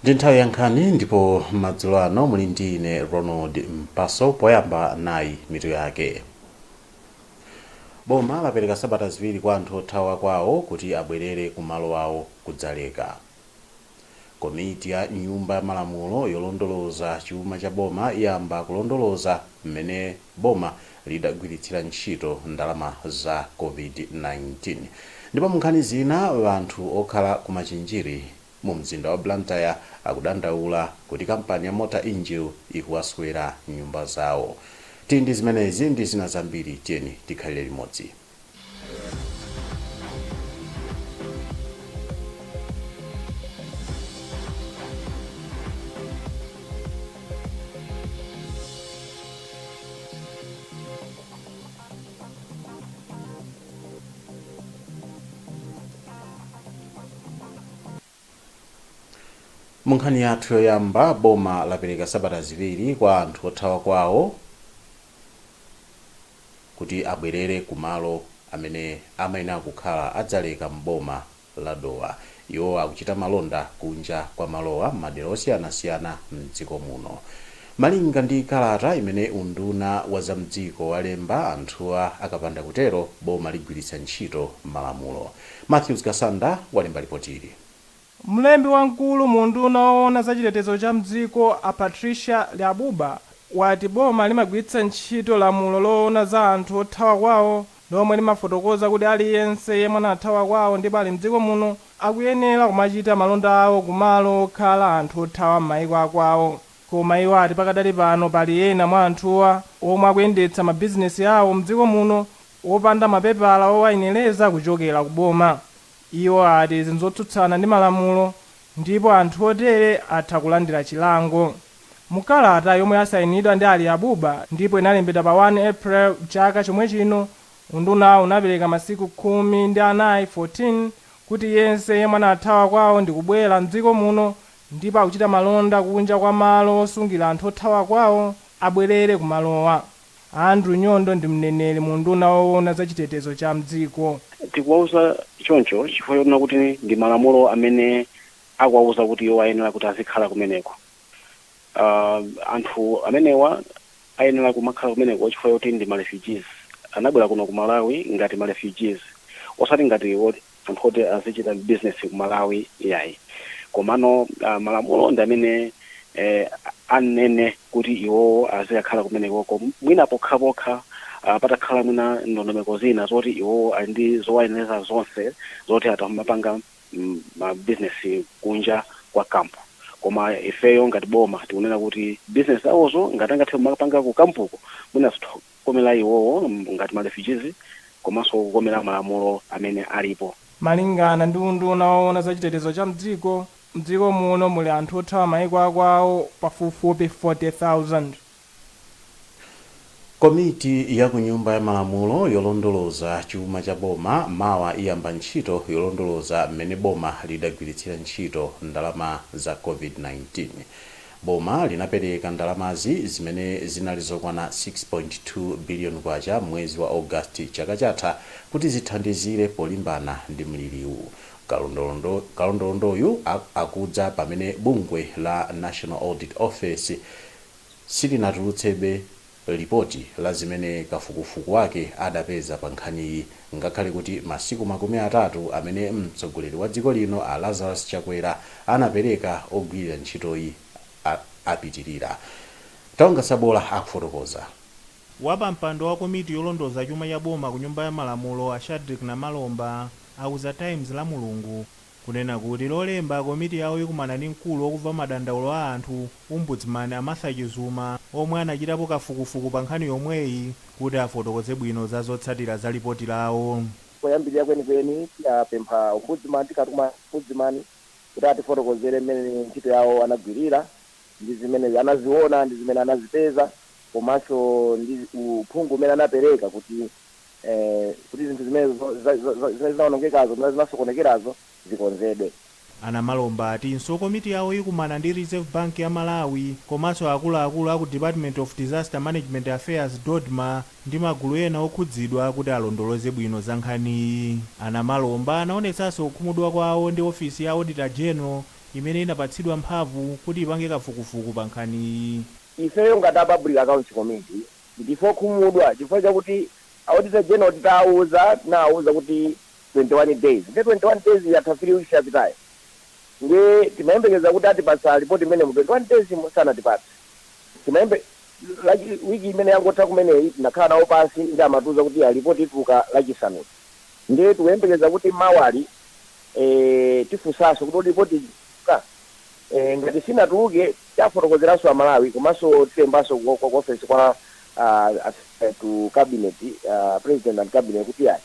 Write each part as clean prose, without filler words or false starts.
Ndi nthawi ya nkhani ndipo madzulo ano muli ndine Ronald Mpaso poyamba nayi mitu yake. Boma lapereka sabata ziwiri kwa anthu othawa kwawo kuti abwerere ku malo awo kudzaleka. Komiti ya nyumba ya malamulo yolondoloza chuma cha boma iyamba kulondoloza mmene boma lidagwiritsira ntchito ndalama za COVID-19. Ndipo munkhani zina anthu okhala ku machinjiri mu mzinda wa Blantyre akudandaula kuti kampani ya Motor Angel ikuwaswera nyumba zawo. Tindi zimenezi ndi zina zambiri tiyeni tikhalire limodzi. Munkhani yathu yoyamba, boma lapereka sabata ziwiri kwa anthu othawa kwawo kuti abwerere kumalo amene amayenera kukhala adzaleka mboma la Dowa. Iwo akuchita malonda kunja kwa malowa madera osiyanasiyana mdziko muno. Malinga ndi kalata imene unduna wa zamdziko walemba, anthuwa akapanda kutero boma ligwiritsa ntchito malamulo. Matthews Kasanda walemba ripotili. Mlembi wamkulu mu unduna woona za chitetezo cha mdziko a Patricia Lyabuba wati boma limagwiritsa ntchito lamulo loona za anthu othawa kwawo, lomwe limafotokoza kuti aliyense yemwe anathawa kwawo ndipo ali mdziko muno akuyenera kumachita malonda awo kumalo okhala anthu othawa m'mayiko akwawo. Koma iwo ati pakadali pano pali ena mwa anthuwa omwe akuyendetsa mabizinesi awo mdziko muno wopanda mapepala owayenereza kuchokera ku boma. Iwo ati zinzotsutsana ndi malamulo ndipo anthu otere atha kulandira chilango. Mukalata yomwe yasayinidwa ndi Lyabuba ndipo inalembedwa pa 1 April chaka chomwe chino, unduna unapereka masiku 14 kuti yense yemwe anathawa kwawo ndi kubwera mdziko muno ndipo akuchita malonda kunja kwa malo osungira anthu othawa kwawo abwerere kumalowa. Andrew Nyondo ndi mneneri mu unduna woona za chitetezo cha mdziko. Tikuwauza choncho chifukwa choti kuti ndi malamulo amene akuwauza kuti iwo ayenera kuti azikhala kumeneko. Anthu amenewa ayenera kumakhala kumeneko chifukwa choti ndi ma-refugees. Anabwera kuno ku Malawi ngati ma-refugees, osati ngati anthu oti azichita business ku Malawi yayi. Komano malamulo ndi amene anene kuti iwo azikhala kumeneko mwina pokha patakhala mwina ndondomeko zina zoti iwo ali ndi zowayenera zonse zoti atamapanga business kunja kwa kampu. Koma ifeyo ngati boma tikunena kuti business awozo ngati angathe kumapanga ku kampuko mwina komera iwowo ngati ma-refugees komanso kukomera malamulo amene alipo. Malingana ndi unduna woona za chitetezo cha mdziko muno muli anthu othawa mayiko akwawo pafupifupi 40,000. Komiti ya ku nyumba ya malamulo yolondoloza chuma cha boma mawa iyamba ntchito yolondoloza mmene boma lidagwiritsira ntchito ndalama za COVID-19. Boma linapereka ndalamazi zimene zinali zokwana 6.2 billion kwacha mwezi wa August chaka chatha kuti zithandizire polimbana ndi mliriwu. Kalondolondoyu akudza pamene bungwe la National Audit Office silinatulutsebe ripoti la zimene kafukufuku wake adapeza pa nkhaniyi, ngakhale kuti masiku 30 amene mtsogoleri wa dziko lino a Lazarus Chakwera anapereka ogwirira ntchitoyi apitirira. Taonga Sabola akufotokoza. Wapampando wa komiti yolondoza chuma cha boma ku nyumba ya malamulo a Shadrack na Malomba akuza Times la Mulungu kunena kuti lolemba komiti yawo ikumana ndi mkulu wokumva madandaulo a anthu ombudsman Amartha Chizuma omwe anachitapo kafukufuku pa nkhani yomweyi kuti afotokoze bwino za zotsatira za ripoti lawo. Poyambirira kwenikweni tipempha ombudsman tikatuma ombudsman kuti atifotokozere mmene ntchito yawo anagwirira ndi zimene anaziona ndi zimene anazipeza komanso ndi uphungu umene anapereka kuti zinthu zimene zinaonongekazo zimene zinasokonekerazo zikonzedwe. Ana Malomba atinso komiti yawo ikumana ndi Reserve Bank ya Malawi komanso akuluakulu aku Department of Disaster Management Affairs DODMA ndi magulu ena okhudzidwa kuti alondoloze bwino za nkhani. Ana Malomba anaonetsanso kukhumudwa kwawo ndi ofisi ya Auditor General imene inapatsidwa mphamvu kuti ipange kafukufuku pa nkhani iyi. Ifeyo ngati Public Accounts Committee ndifo khumudwa chifukwa chakuti auditor general tinawuza kuti 21 days. Ndi 21 days yatha 3 weeks yapitayo. Nge timayembekeza kuti atipasa report imene mu 21 days musanatipatse. Wiki imene yangotha kumeneyi tinakhala nawo pansi ndi amatuza kuti ya report ituka lachisanu. Nge tikuyembekeza kuti mawali tifunsanso kuti report ngati sinatuluke tafotokozeranso Malawi komanso tilembanso kwa office kwa to cabinet president and cabinet kuti ayi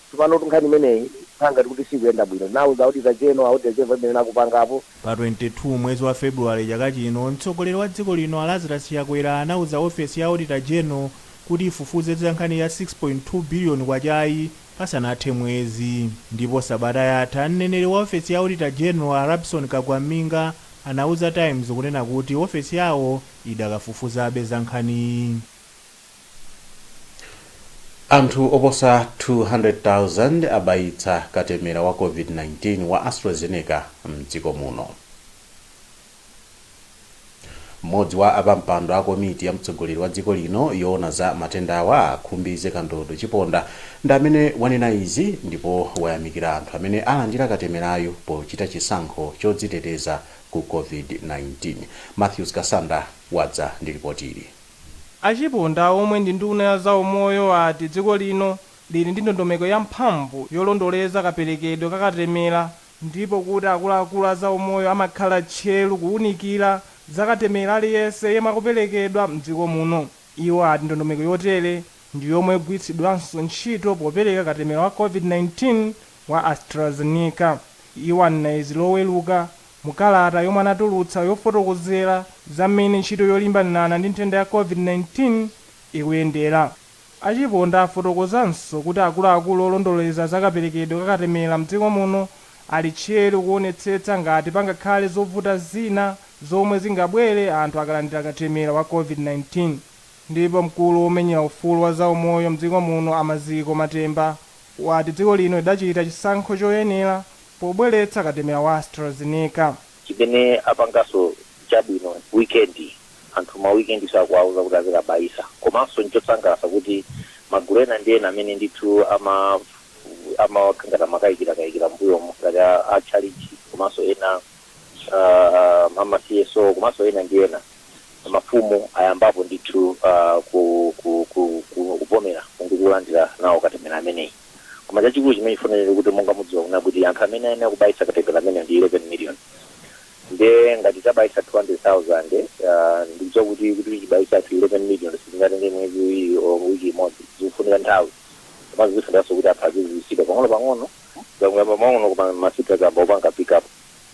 tsopano nkhani imeneyi ngati kuti sikuyenda bwino nawuza auditor general imene nakupangapo. Pa 22 mwezi wa Februwale chaka chino mtsogoleri wa dziko lino Lazarus Chakwera anawuza ofesi ya auditor general kuti ifufuze za nkhani ya 6.2 billion kwachayi pasanathe mwezi. Ndipo sabata yatha mneneri wa ofesi ya auditor general Rabson Kagwaminga anawuza Times kunena kuti ofesi yawo idakafufuzabe za nkhani. Anthu oposa 200,000 abayitsa katemera wa COVID-19 wa AstraZeneca mdziko muno. Mmodzi wa apampando a komiti ya mtsogoleri wa dziko lino yoona za matendawa akhumbize Kandodo Chiponda ndi amene wanena izi ndipo wayamikira anthu amene alandira katemerayo pochita chisankho chodziteteza ku COVID-19. Matthews Kasanda wadza ndi ripoti ili. Achiponda omwe ndi nduna ya zaumoyo ati dziko lino lili ndi ndondomeko ya mphamvu yolondoleza kaperekedwe kakatemera ndipo kuti akuluakulu a zaumoyo amakhala tcheru kuwunikira zakatemera aliyense yemwe akuperekedwa mdziko muno. Iwo ati ndondomeko yotere ndi yomwe igwiritsidwanso ntchito popereka katemera wa COVID-19 wa AstraZeneca. Iwo anena izi loweruka mukalata yomwe anatulutsa yofotokozera za mmene ntchito yolimbana ndi nthenda ya COVID-19 ikuyendera. Achiponda afotokozanso kuti akuluakulu olondoleza zakaperekedwe kakatemera mdziko muno ali tcheru kuonetsetsa ngati pangakhale zovuta zina zomwe zingabwere anthu akalandira katemera wa COVID-19. Ndipo mkulu womenyera ufulu wa zaumoyo mdziko muno Amaziko Matemba wati dziko lino lidachita chisankho choyenera pobweretsa katemera wa AstraZeneca. Chimene apangaso chabwino weekend anthu ma weekend sakuwauza kuti azikabayisa komanso nchosangalatsa kuti magulu ena ndi ena amene ndithu amakangata makayikira mbuyo ngati a charity komanso ena ama CSO komanso ena ndi ena mafumu ayambapo ndithu kuvomera ndi kulandira nawo katemera ameneyi. Koma chachikulu chimene chifunikira kuti monga mudziwa kuna kuti anthu amene ena kubayisa katemera amene ndi 11 million. Nde ngati tabayisa 200,000 ndicho kuti chibayisa 11 million singatenge mwezi uwiri o wiki imodzi zikufunika nthawi. Koma zikufunanso kuti aphatizisidwa pang'ono zakuyamba pang'ono koma masita zamba upanga pick up.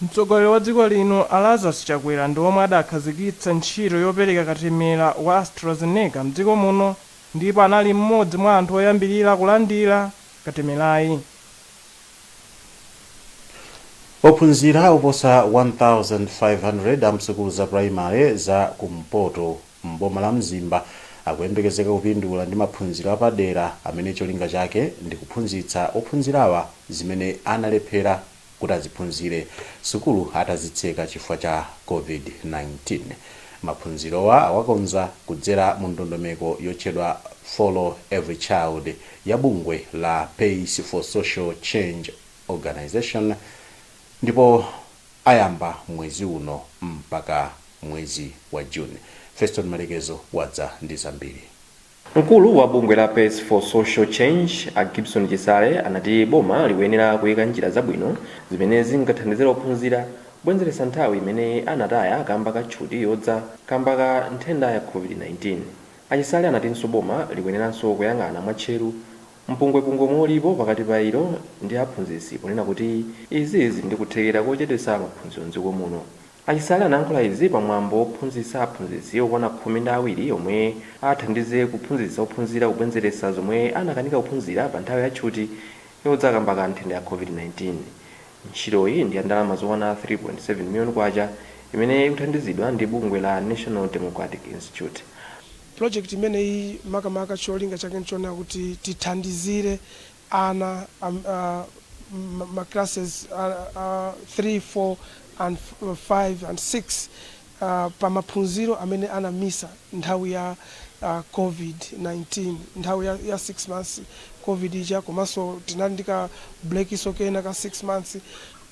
Mtsogoleri wa dziko lino Lazarus Chakwera ndi omwe adakhazikitsa ntchito yopereka katemera wa AstraZeneca mdziko muno ndipo anali mmodzi mwa anthu oyambirira kulandira katemerayi. Ophunzira oposa 1,500 amsukulu za primary za kumpoto mboma la Mzimba akuyembekezeka kupindula ndi maphunziro apadera amene cholinga chake ndi kuphunzitsa ophunzirawa zimene analephera kuti aziphunzire sukulu atazitseka chifukwa cha COVID-19. Maphunzirowa awakonza kudzera mu ndondomeko yotchedwa Follow Every Child ya bungwe la Pace for Social Change Organization ndipo ayamba mwezi uno mpaka mwezi wa June. Feston Malekezo wadza ndi zambiri. Mkulu wa bungwe la Pace for Social Change Gibson Chisale anati boma likuyenera kuyika njira zabwino zimene zingathandizira ophunzira kubwezeresa nthawi imene anataya kamba ka tchuti yodza kamba ka nthenda ya COVID-19. Achisale anatinso boma likuyeneranso kuyang'ana mwatcheru mpungwepungwe molipo pakati pa ilo ndi aphunzitsi ponena kuti izi ndi kuthekera kochedwetsa maphunziro mdziko muno. Achisale anayankhula izi pamwambo ophunzitsa aphunzitsi okwana 12 omwe athandize kuphunzitsa ophunzira kubwezeresa zomwe anakanika kuphunzira pa nthawi ya tchuti yodza kamba ka nthenda ya COVID-19. Ntchitoyi ndi ya ndalama zokwana 3.7 million kwacha imene ikuthandizidwa ndi bungwe la National Democratic Institute. Project imeneyi makamaka cholinga chake nchona kuti tithandizire ana ma classes 3, 4 and 5 and 6 pa maphunziro amene anamisa nthawi ya COVID-19 nthawi ya 6 months COVID ija komanso tinali ndika break isokena ka 6 months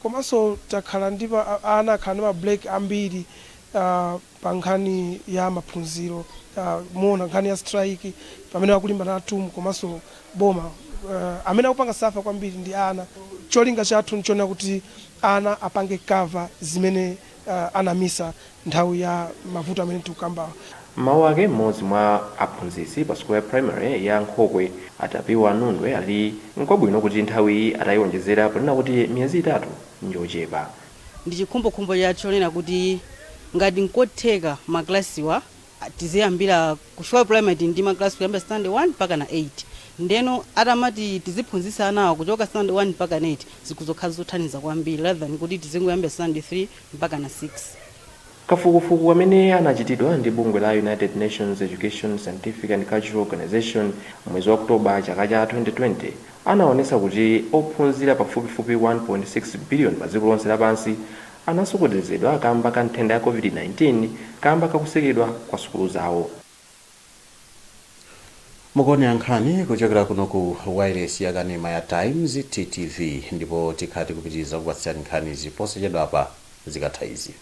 komanso takhala ndipo ana akhala ndi ma break ambiri pa nkhani ya maphunziro muona nkhani ya strike pamene akulimbana na tumu komanso boma amene akupanga safa kwambiri ndi ana. Cholinga chathu nchona kuti ana apange cover zimene anamisa nthawi ya mavuto amene tikukamba. Mawu ake mmodzi mwa aphunzitsi pa skulu ya primary ya Nkhokwe atapiwa Nundwe ali nkwabwino kuti nthawi atayionjezera ponena kuti miyezi 3 njochepa. Ndi chikhumbokhumbo chonena kuti ngati nkotheka maklasiwa tiziyambira kushwa primary ndi maklasi kuyamba standard 1 mpaka na 8 ndeno atamati tiziphunzitsa anawa kuchoka standard 1 mpaka 8 zikuzokhala zothandiza kwambiri rather than kuti tizingoyamba standard 3 mpaka na 6. Kafukufuku amene anachitidwa ndi bungwe la United Nations Education, Scientific and Cultural Organization mwezi wa Oktoba chaka cha 2020 anaonesa kuti ophunzira pafupifupi 1.6 billion pa dziko lonse lapansi anasokonezedwa kamba ka nthenda ya COVID-19 kamba kakusekedwa kwa sukulu zawo. Mukoni Nkhani kuchokera kuno ku wireless ya kanema ya Times TTV ndipo tikhati kupitiriza kupatsani nkhani ziposachedwa apa zikatha izi.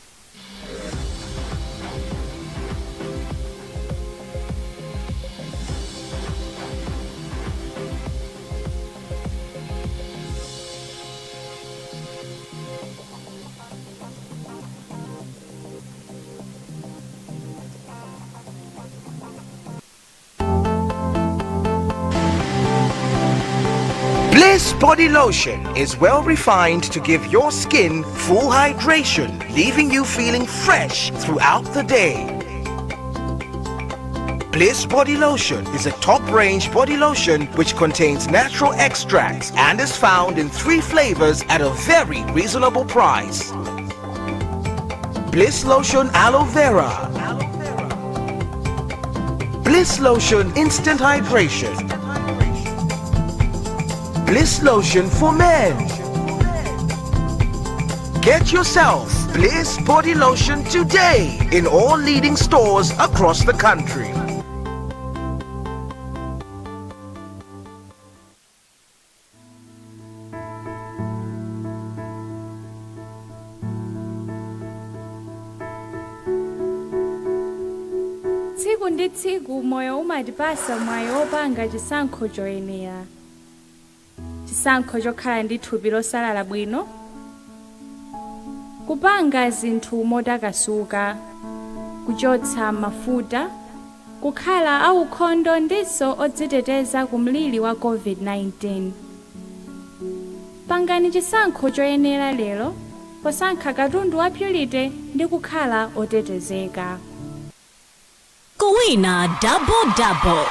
Bliss Body Lotion is well refined to give your skin full hydration, leaving you feeling fresh throughout the day. Bliss Body Lotion is a top-range body lotion which contains natural extracts and is found in 3 flavors at a very reasonable price. Bliss Lotion Aloe Vera, Bliss Lotion Instant Hydration, Bliss Lotion for men. Get yourself Bliss Body Lotion today in all leading stores across the country. Tsiku ndi tsiku moyo umatipasa mwayi opanga chisankho choyenera. Chisankho chokhala ndi thupi losalala bwino, kupanga zinthu motakasuka, kuchotsa mafuta, kukhala aukhondo ndiso odziteteza ku mliri wa COVID-19. Pangani chisankho choyenera lero posankha katundu wa Purity ndi kukhala otetezeka. Kuwina double.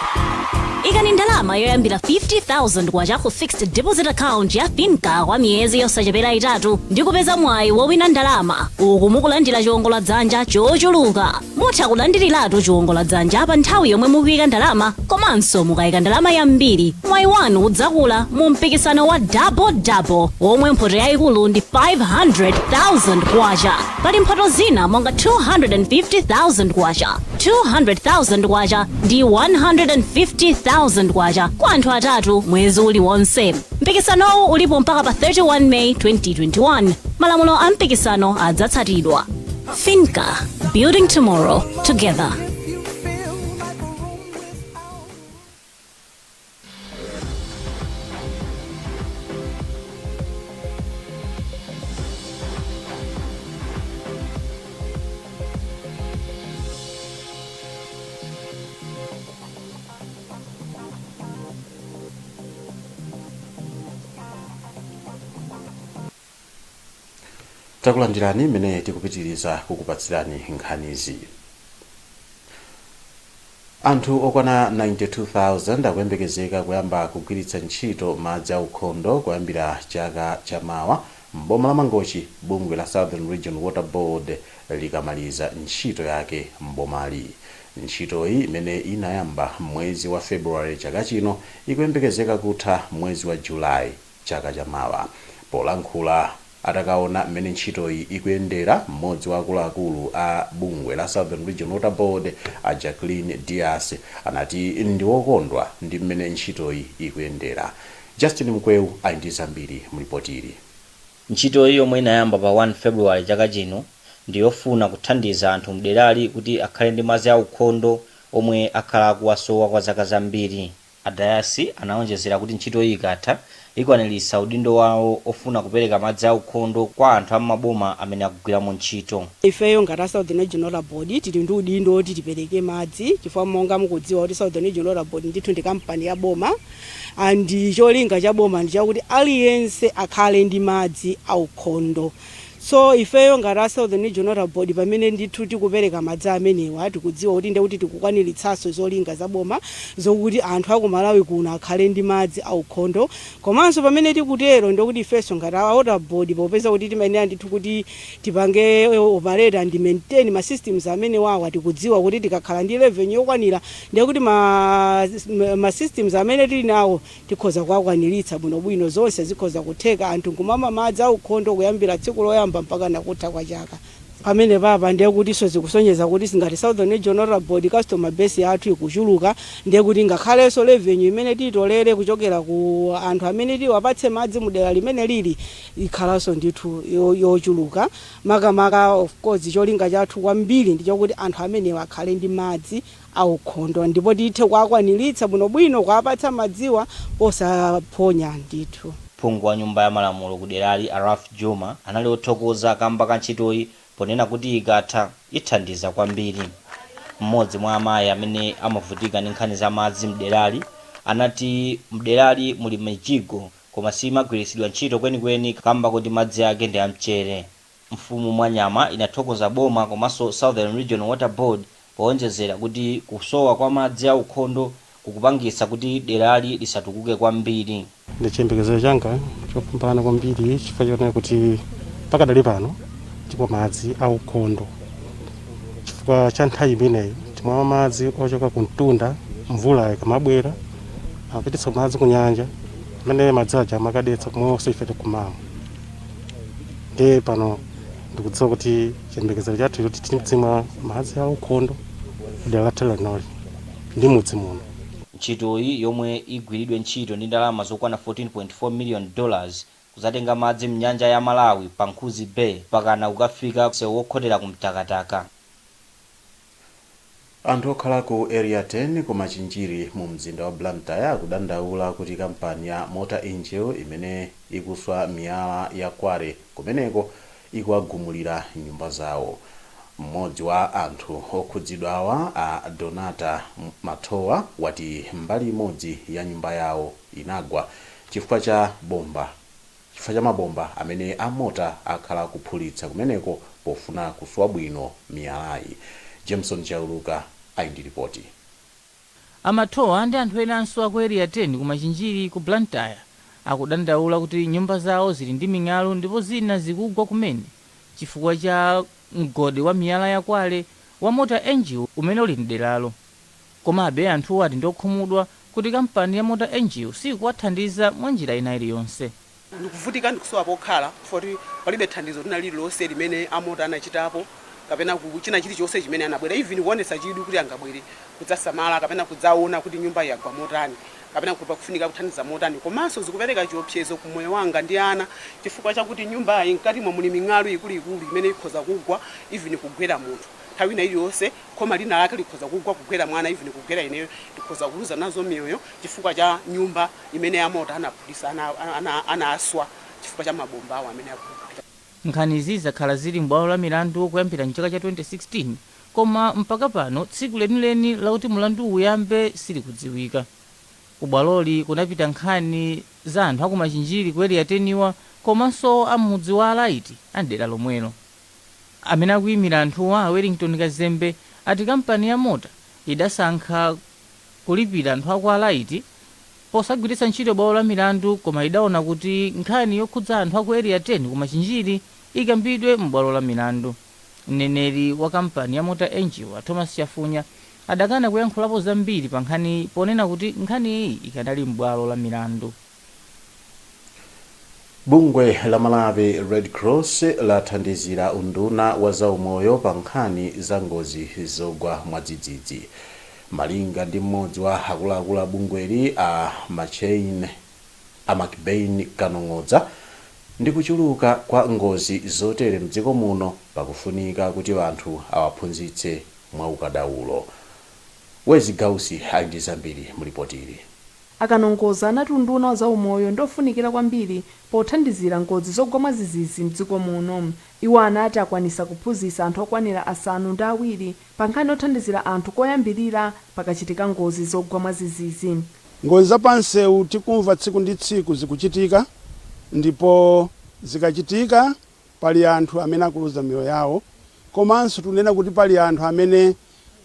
Ikani ndalama yoyambira 50,000 kwacha ku fixed deposit account ya Finca kwa miyezi yosachepera 3 ndi kupeza mwayi wowina ndalama. Uku mukulandira chiwongola dzanja chochuluka. Mutha kulandiriratu chiwongola dzanja pa nthawi yomwe mukuyika ndalama, komanso mukayika ndalama yambiri. Mwayi wanu udzakula mu mpikisano wa double womwe mphoto yayikulu ndi 500,000 kwacha. Pali mphoto zina monga 250,000 kwacha, 200,000 kwacha ndi 150,000 kwacha kwa anthu atatu mwezi uliwonse. Mpikisanowu ulipo mpaka pa 31 May 2021. Malamulo a mpikisano adzatsatidwa. Finca, building tomorrow together. Takulandirani mene tikupitiriza kukupatsirani nkhanizi. Anthu okwana 92,000 akuyembekezeka kuyamba kugwiritsa ntchito madzi aukhondo kuyambira chaka chamawa m'boma la Mangochi. Bungwe la Southern Region Water Board likamaliza ntchito yake m'bomali. Ntchito iyi imene inayamba mwezi wa February chaka chino ikuyembekezeka kutha mwezi wa July chaka chamawa. Polankhula Atakaona mmene ntchitoyi ikuyendera, mmodzi wa akuluakulu a bungwe la Southern Region Water Board a Jacqueline Dias anati ndi wokondwa ndi mmene ntchitoyi ikuyendera. Justin Mkweu ali ndi zambiri mlipotiri. Ntchito yomwe inayamba pa 1 February chaka chino ndi yofuna kuthandiza anthu mderali kuti akhale ndi madzi aukhondo omwe akhala akuwasowa kwa zaka zambiri. Adayasi anaonjezera kuti ntchito iyi ikatha ikwaniritsa udindo wawo ofuna kupereka madzi aukhondo kwa anthu amaboma amene akugwiramo ntchito. Ifeyo ngati Southern Region Water Board tili ndi udindo oti tipereke madzi chifukwa monga mukudziwa kuti Southern Region Water Board ndithu ndi kampani ya boma, andi cholinga cha boma ndi chakuti aliyense akhale ndi madzi aukhondo. So ifeyo ngati Southern Region Water Board pamene ndithu tikupereka madzi amenewa tikudziwa kuti ndekuti tikukwaniritsanso zolinga za boma zokuti anthu aku Malawi kuno akhale ndi madzi aukhondo. Komanso pamene tikutero ndekuti ifeso ngati Water Board popeza kuti timayenera ndithu kuti tipange operate and maintain ma systems amene wawa tikudziwa kuti tikakhala ndi revenue yokwanira ndekuti ma systems amene tili nawo tikhoza kuwakwaniritsa bwinobwino zonse zikhoza kutheka anthu kumama madzi aukhondo kuyambira tsiku loyamba mpaka nakutha kwa chaka. Pamene papa ndiye kuti iso zikusonyeza kuti singati Southern Region Water Board customer base yathu ikuchuluka, ndiye kuti ngakhalenso revenue imene titolere kuchokera ku anthu amene tiwapatse madzi mudera limene lili ikhalanso ndithu yochuluka. Makamaka of course cholinga chathu kwambiri ndi chokuti anthu amene akhale ndi madzi aukhondo ndipo tithe kuwakwaniritsa bwinobwino kuwapatsa madziwa posaphonya ndithu. Phungu wa nyumba ya malamulo kuderali Araf Juma anali othokoza kamba ka ntchitoyi ponena kuti ikatha ithandiza kwambiri. Mmodzi mwa amayi amene amavutika ndi nkhani za madzi mderali anati mderali muli mijigo koma simagwiritsidwa ntchito kwenikweni kamba kuti madzi ake ndi amchere. Mfumu Mwanyama inathokoza boma komanso Southern Region Water Board poonjezera kuti kusowa kwa madzi aukhondo kukupangisa kuti derali lisatukuke kwambiri. Ndi chiyembekezo changa chopambana kwambiri chifukwa choti kuti pakadali pano tipo madzi aukhondo chifukwa cha nthawi imeneyi timamwa madzi ochoka ku mtunda mvula ikamabwera apititsa madzi ku nyanja amene madzi aja amakadetsa kumonso ife tikumamwa. Ndiye pano ndikudziwa kuti chiyembekezo chathu kuti timwa madzi aukhondo kudera lathu lanoli ndi mudzi muno. Ntchitoyi yomwe igwiridwe ntchito ndi ndalama zokwana $14.4 million kuzatenga madzi mnyanja ya Malawi pa Nkhuzi Bay pakana kukafika msewu wokhotera kumtakataka. Anthu okhala ku area 10 ku Machinjiri mu mzinda wa Blantyre akudandaula kuti kampani ya Motor Angel imene ikuswa miyala ya Kware kumeneko ikuwagumulira nyumba zawo. Mmodzi wa anthu okhudzidwawa a Donata Mathowa wati mbali imodzi ya nyumba yawo inagwa chifukwa cha mabomba amene amota akhala kuphulitsa kumeneko pofuna kuswa bwino miyalayi. Jameson Chauluka ali ndi ripoti. Amathowa ndi anthu enanso aku area 10 ku Machinjiri ku Blantyre akudandaula kuti nyumba zawo zili ndi ming'alu ndipo zina zikugwa kumene chifukwa cha mgodi wa miyala ya Kwale wa Motor Angel umene uli mderalo. Komabe anthu ati ndokhumudwa kuti kampani ya Motor Angel sikuwathandiza mwa njira ina iliyonse. Ndikuvutika ndikusowa pokhala kuti palibe thandizo lina lililonse limene amota anachitapo kapena kuchina chilichonse chimene anabwera even kuonesa chidwi kuti angabwere kudzasamala kapena kudzaona kuti nyumba yagwa motani kapena kufunika kuthandiza motani. Komanso zikupereka chiopsezo ku moyo wanga ndi ana chifukwa chakuti nyumbayi mkati mwa muli ming'alu ikuluikulu imene ikhoza kugwa even kugwera munthu nthawi ina iliyonse khoma lina lake likhoza kugwa kugwera mwana even kugwera ineyo tikhoza kuluza nazo miyoyo chifukwa cha nyumba imene amota anaphulitsa anaswa chifukwa cha mabomba awo amene akupita. Nkhani izi zakhala zili m'bwalo la milandu kuyambira mchaka cha 2016 koma mpaka pano tsiku lenileni lakuti mulandu uyambe silikudziwika. Kubwaloli kunapita nkhani za anthu aku Machinjiri ku area 10 komanso amudzi wa Alaiti andera lomwelo. Amene akuyimira anthuwa a Wellington Kazembe ati kampani ya mota idasankha kulipira anthu aku Alaiti posagwiritsa ntchito bwalo la milandu koma idaona kuti nkhani yokhudza anthu aku area 10 ku Machinjiri ikambidwe m'bwalo la milandu. Mneneri wa kampani ya Motor Angel wa Thomas Chafunya adakana kuyankhulapo zambiri pa nkhani ponena kuti nkhani iyi ikanali m'bwalo la milandu. Bungwe la Malawi Red Cross lathandizira unduna wa zaumoyo pa nkhani za ngozi zogwa mwadzidzidzi. Malinga ndi mmodzi wa akuluakulu a bungweli a Makbain Kanong'odza, ndi kuchuluka kwa ngozi zotere mdziko muno pakufunika kuti anthu awaphunzitse mwaukadaulo. Wezi Gausi ali ndi zambiri mulipotili. Akanong'odza anati unduna wa zaumoyo ndofunikira kwambiri pothandizira ngozi zogwa mwadzidzidzi mdziko muno. Iwo anati akwanisa kuphunzitsa anthu okwanira 7 pa nkhani yothandizira anthu koyambirira pakachitika ngozi zogwa mwadzidzidzi. Ngozi zapansewu tikumva tsiku ndi tsiku zikuchitika, ndipo zikachitika pali anthu amene akuluza miyoyo yawo, komanso tunena kuti pali anthu amene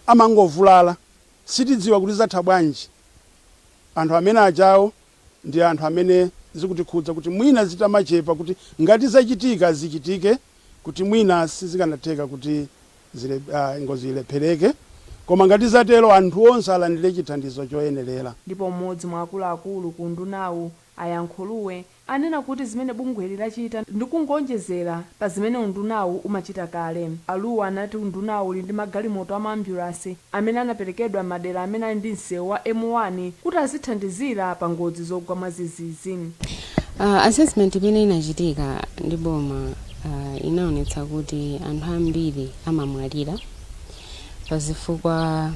amangovulala sitidziwa kuti zatha bwanji. Anthu amene ajawo ndi anthu amene zikutikhudza kuti mwina zitamachepa kuti ngati zachitika zichitike, kuti mwina sizikanatheka kuti ngozi ilephereke, koma ngati zatero anthu onse alandire chithandizo choyenerera. Ndipo mmodzi mwa akuluakulu ku undunawu ayankhuluwe anena kuti zimene bungweli lachita ndi kungonjezera pa zimene undunawu umachita kale. Aluwa anati undunawu uli ndi magalimoto amaambulasi amene anaperekedwa madera amene ali ndi msewu wa M1 kuti azithandizira pa ngozi zogwa mwadzidzidzi. Assessment imene inachitika ndi boma inaonetsa kuti anthu ambiri amamwalira pazifukwa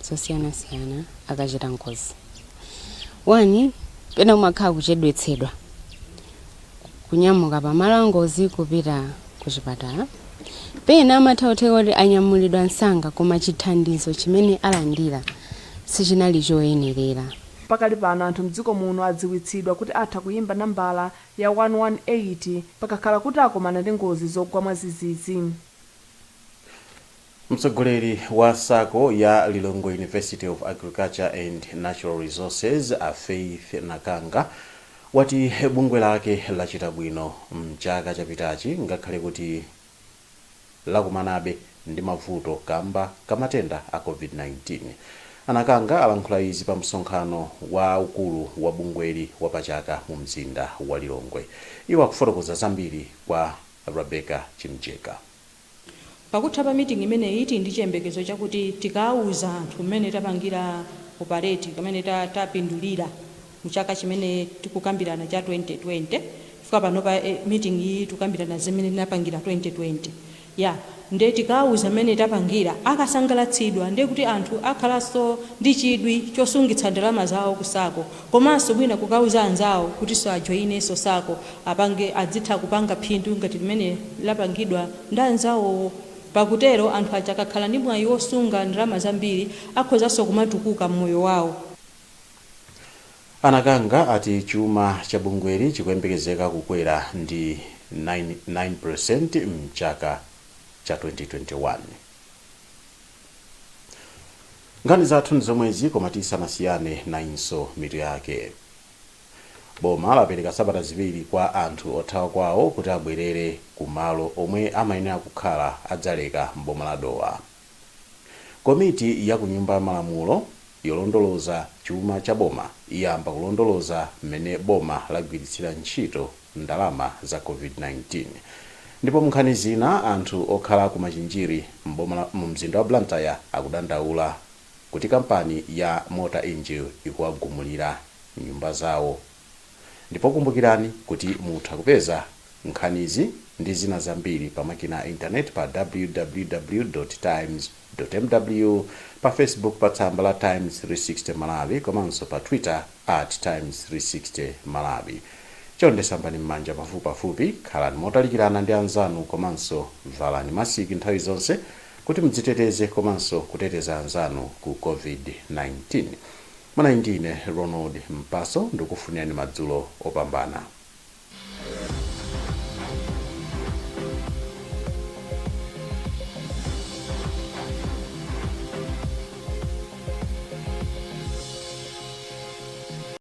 zosiyanasiyana akachita ngozi. Wani pena umakhala kuchedwetsedwa kunyamuka pamalo a ngozi kupita ku chipatala, pena amathaotheka kuti anyamulidwa msanga koma chithandizo chimene alandira sichinali choyenerera. Pakali pano anthu mdziko muno adziwitsidwa kuti atha kuyimba nambala ya 118 pakakhala kuti akomana ndi ngozi zogwa mwadzidzidzi. Mtsogoleri wa sako ya Lilongwe University of Agriculture and Natural Resources a Faith Nakanga wati bungwe lake lachita bwino mchaka chapitachi ngakhale kuti lakumanabe ndi mavuto kamba kamatenda a COVID-19. Anakanga alankhula izi pa msonkhano wa ukulu wa bungweli wa pachaka mu mzinda wa Lilongwe. Iwo akufotokoza zambiri kwa Rebecca Chimcheka. Pakutha pa meeting imeneyi iti ndi chiyembekezo chakuti tikauza anthu mmene tapangira operate kamene tapindulira mchaka chimene tikukambirana cha 2020 fika pano pa meeting iyi tukambirana zimene tinapangira 2020 nde tikauza mmene tapangira akasangalatsidwa ndiye kuti anthu akhalanso ndi chidwi chosungitsa ndalama zawo kusako, komanso bwina kukauza anzawo kuti so ajoinenso sako apange adzitha kupanga phindu ngati limene lapangidwa ndi anzawo. Pakutero anthu aja akakhala ndi mwayi wosunga ndalama zambiri akhozanso kumatukuka mmoyo wawo. Anakanga ati chuma cha bungweli chikuyembekezeka kukwera ndi 9% mchaka cha 2021. Nkhani zathu ndi zomwezi koma tisanasiyane nayinso mitu yake. Boma lapereka sabata ziwiri kwa anthu othawa kwawo kuti abwerere ku malo omwe amayenera kukhala adzaleka mboma la Dowa. Komiti ya ku nyumba ya malamulo yolondoloza chuma cha boma iyamba kulondoloza mmene boma lagwiritsira ntchito ndalama za COVID-19. Ndipo munkhani zina anthu okhala ku machinjiri mu mzinda wa Blantyre akudandaula kuti kampani ya Motor Angel ikuwagumulira nyumba zawo. Ndipo kumbukirani kuti mutha kupeza nkhanizi ndi zina zambiri pa makina a internet pa www.times.mw, pa Facebook pa tsamba la Times 360 Malawi, komanso pa Twitter @Times360 Malawi. Chonde sambani m'manja pafupi, khalani motalikirana ndi anzanu komanso valani masiki nthawi zonse kuti mdziteteze komanso kuteteza anzanu ku COVID-19. Mwana indine Ronald Mpaso ndikufunirani madzulo opambana.